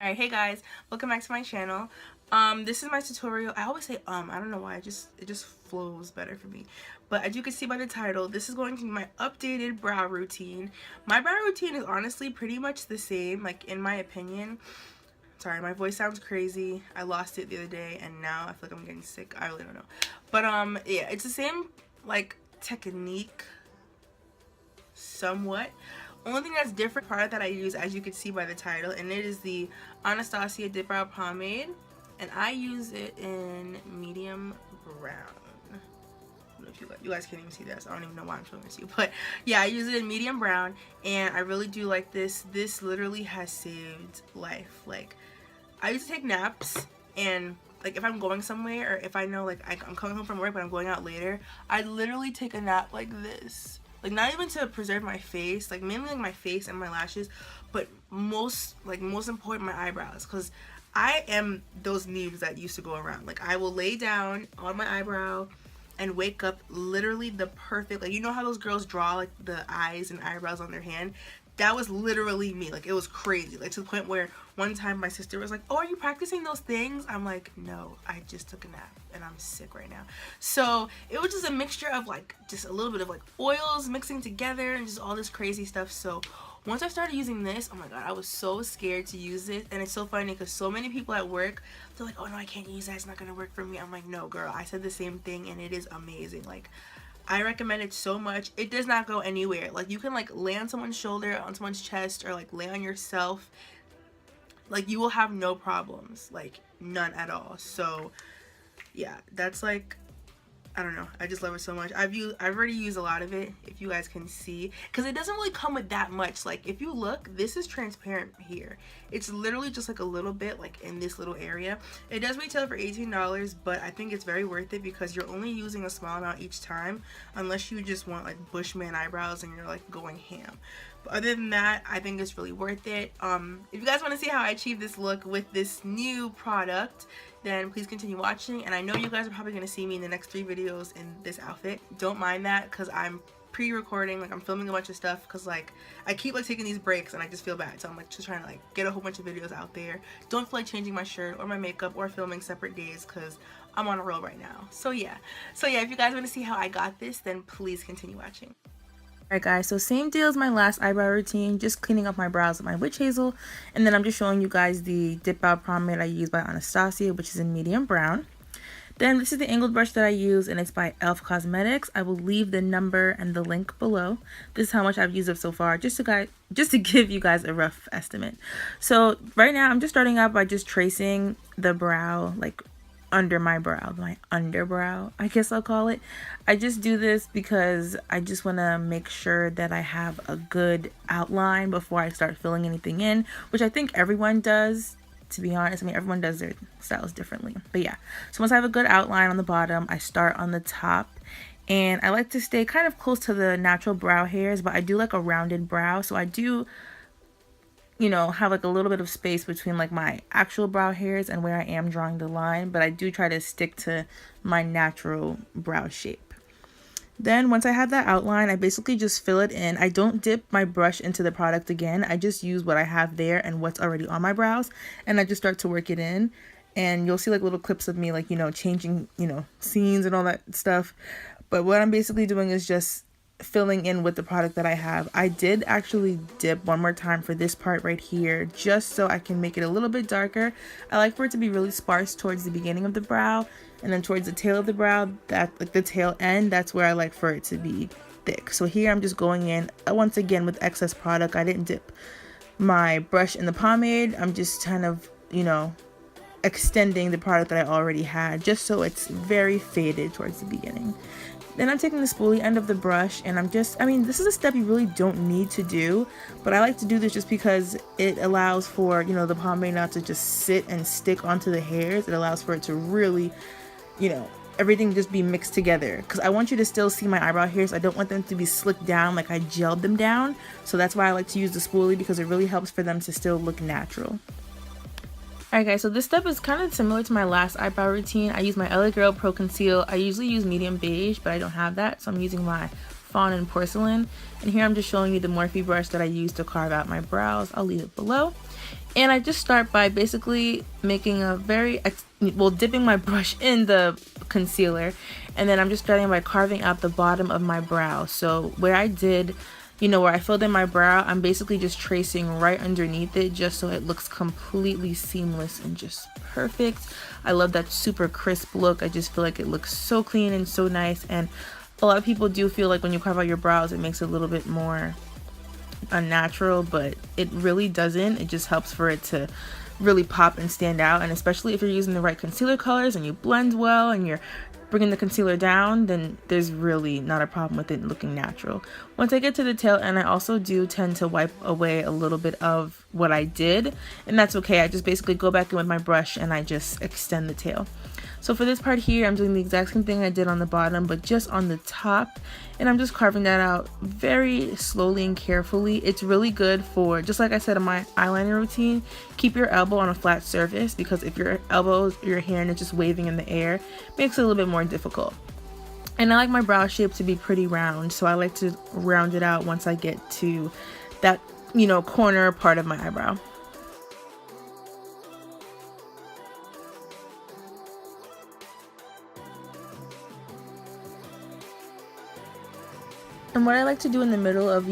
Alright, hey guys, welcome back to my channel. This is my tutorial. I always say I don't know why, it just flows better for me. But as you can see by the title, this is going to be my updated brow routine. My brow routine is honestly pretty much the same, like in my opinion. Sorry, my voice sounds crazy. I lost it the other day and now I feel like I'm getting sick. I really don't know. But yeah, it's the same like technique somewhat. Only thing that's different product that I use, as you can see by the title, and it is the Anastasia Dipbrow Pomade, and I use it in medium brown. I don't know if you guys can't even see this. I don't even know why I'm showing this to you, but yeah, I use it in medium brown, and I really do like this. This literally has saved life. Like, I used to take naps, and like if I'm going somewhere, or if I know like I'm coming home from work but I'm going out later, I literally take a nap like this. Like, not even to preserve my face, like mainly like my face and my lashes, but most important, my eyebrows, because I am those memes that used to go around. Like, I will lay down on my eyebrow and wake up literally the perfect, like, you know how those girls draw like the eyes and eyebrows on their hand? That was literally me. Like, it was crazy, like to the point where one time my sister was like, oh, are you practicing those things? I'm like, no, I just took a nap and I'm sick right now. So it was just a mixture of like just a little bit of like oils mixing together and just all this crazy stuff. So once I started using this, oh my god, I was so scared to use it. And it's so funny because so many people at work, they're like, oh no, I can't use that, it's not gonna work for me. I'm like, no girl, I said the same thing and it is amazing. Like, I recommend it so much. It does not go anywhere. Like, you can like lay on someone's shoulder, on someone's chest, or like lay on yourself. Like, you will have no problems, like none at all. So yeah, that's like, I don't know, I just love it so much. I've already used a lot of it, if you guys can see, because it doesn't really come with that much. Like, if you look, this is transparent here. It's literally just like a little bit, like in this little area. It does retail for $18, but I think it's very worth it because you're only using a small amount each time, unless you just want like Bushman eyebrows and you're like going ham. But other than that, I think it's really worth it. If you guys want to see how I achieve this look with this new product, then please continue watching. And I know you guys are probably going to see me in the next 3 videos in this outfit. Don't mind that, because I'm pre-recording, like I'm filming a bunch of stuff, because like I keep like taking these breaks and I just feel bad. So I'm like just trying to like get a whole bunch of videos out there. Don't feel like changing my shirt or my makeup or filming separate days because I'm on a roll right now. So yeah, if you guys want to see how I got this, then please continue watching. Alright guys, so same deal as my last eyebrow routine, just cleaning up my brows with my witch hazel, and then I'm just showing you guys the Dipbrow Pomade I use by Anastasia, which is in medium brown. Then this is the angled brush that I use, and it's by e.l.f. Cosmetics. I will leave the number and the link below. This is how much I've used it so far, just to give you guys a rough estimate. So right now I'm just starting out by just tracing the brow, like under my brow, my underbrow, I guess I'll call it. I just do this because I just want to make sure that I have a good outline before I start filling anything in, which I think everyone does, to be honest. I mean, everyone does their styles differently, but yeah. So once I have a good outline on the bottom, I start on the top, and I like to stay kind of close to the natural brow hairs, but I do like a rounded brow, so I do, you know, have like a little bit of space between like my actual brow hairs and where I am drawing the line, but I do try to stick to my natural brow shape. Then once I have that outline, I basically just fill it in. I don't dip my brush into the product again. I just use what I have there and what's already on my brows, and I just start to work it in. And you'll see like little clips of me, like, you know, changing, you know, scenes and all that stuff. But what I'm basically doing is just filling in with the product that I have. I did actually dip one more time for this part right here, just so I can make it a little bit darker. I like for it to be really sparse towards the beginning of the brow, and then towards the tail of the brow, that like the tail end, that's where I like for it to be thick. So here I'm just going in once again with excess product. I didn't dip my brush in the pomade. I'm just kind of, you know, extending the product that I already had, just so it's very faded towards the beginning. Then I'm taking the spoolie end of the brush, and I'm just, I mean, this is a step you really don't need to do, but I like to do this just because it allows for, you know, the pomade not to just sit and stick onto the hairs. It allows for it to really, you know, everything just be mixed together, because I want you to still see my eyebrow hairs. I don't want them to be slicked down like I gelled them down, so that's why I like to use the spoolie, because it really helps for them to still look natural. Alright guys, so this step is kind of similar to my last eyebrow routine. I use my LA Girl Pro Conceal. I usually use medium beige, but I don't have that, so I'm using my fawn and porcelain. And here I'm just showing you the Morphe brush that I use to carve out my brows. I'll leave it below. And I just start by basically making a dipping my brush in the concealer, and then I'm just starting by carving out the bottom of my brow. So where I did, where I filled in my brow, I'm basically just tracing right underneath it just so it looks completely seamless and just perfect. I love that super crisp look. I just feel like it looks so clean and so nice, and a lot of people do feel like when you carve out your brows it makes it a little bit more unnatural, but it really doesn't. It just helps for it to really pop and stand out, and especially if you're using the right concealer colors and you blend well and you're bringing the concealer down, then there's really not a problem with it looking natural. Once I get to the tail end, I also do tend to wipe away a little bit of what I did, and that's okay. I just basically go back in with my brush and I just extend the tail. So for this part here, I'm doing the exact same thing I did on the bottom, but just on the top, and I'm just carving that out very slowly and carefully. It's really good for, just like I said in my eyeliner routine, keep your elbow on a flat surface, because if your hand is just waving in the air, it makes it a little bit more difficult. And I like my brow shape to be pretty round, so I like to round it out once I get to that, corner part of my eyebrow. And what I like to do in the middle of,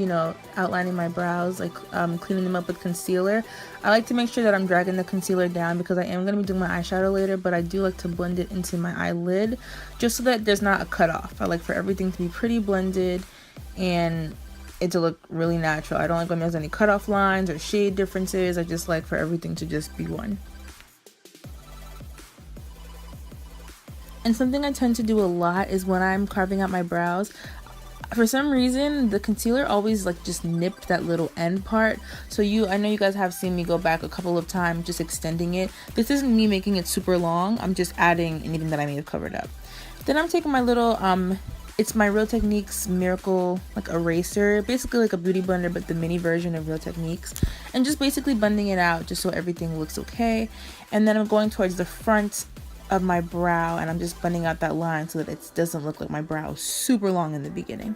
outlining my brows, like cleaning them up with concealer, I like to make sure that I'm dragging the concealer down, because I am going to be doing my eyeshadow later, but I do like to blend it into my eyelid just so that there's not a cutoff. I like for everything to be pretty blended and it to look really natural. I don't like when there's any cutoff lines or shade differences. I just like for everything to just be one. And something I tend to do a lot is when I'm carving out my brows, for some reason the concealer always just nipped that little end part. So I know you guys have seen me go back a couple of times just extending it. This isn't me making it super long, I'm just adding anything that I may have covered up. Then I'm taking my little it's my Real Techniques Miracle eraser, basically like a beauty blender but the mini version of Real Techniques, and just basically blending it out just so everything looks okay. And then I'm going towards the front of my brow and I'm just blending out that line so that it doesn't look like my brow is super long in the beginning.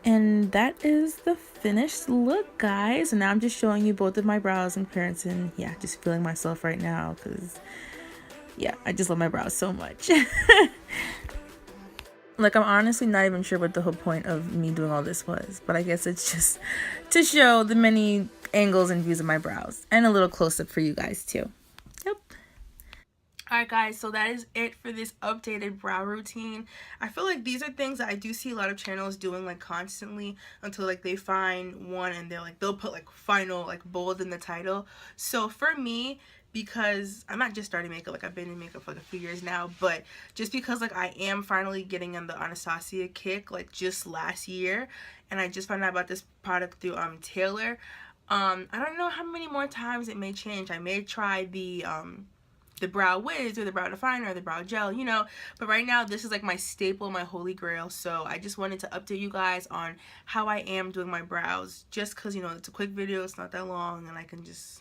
And that is the finished look, guys. And now I'm just showing you both of my brows in comparison. Yeah, just feeling myself right now because yeah, I just love my brows so much. I'm honestly not even sure what the whole point of me doing all this was, but I guess it's just to show the many angles and views of my brows and a little close-up for you guys too. Yep. Alright guys, so that is it for this updated brow routine. I feel like these are things that I do see a lot of channels doing constantly until they find one and they'll put final bold in the title. So for me, because I'm not just starting makeup, I've been in makeup for a few years now, but just because I am finally getting on the Anastasia kick just last year, and I just found out about this product through Taylor. I don't know how many more times it may change. I may try the brow wiz or the brow definer or the brow gel, but right now this is my staple, my holy grail. So I just wanted to update you guys on how I am doing my brows, just because it's a quick video, it's not that long, and I can just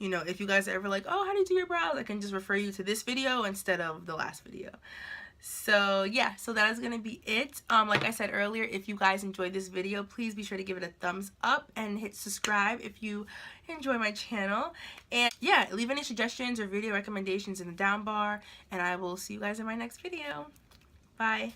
if you guys are ever oh, how do you do your brows, I can just refer you to this video instead of the last video. So yeah, so that is gonna be it. Like I said earlier, if you guys enjoyed this video, please be sure to give it a thumbs up and hit subscribe if you enjoy my channel. And yeah, leave any suggestions or video recommendations in the down bar, and I will see you guys in my next video. Bye.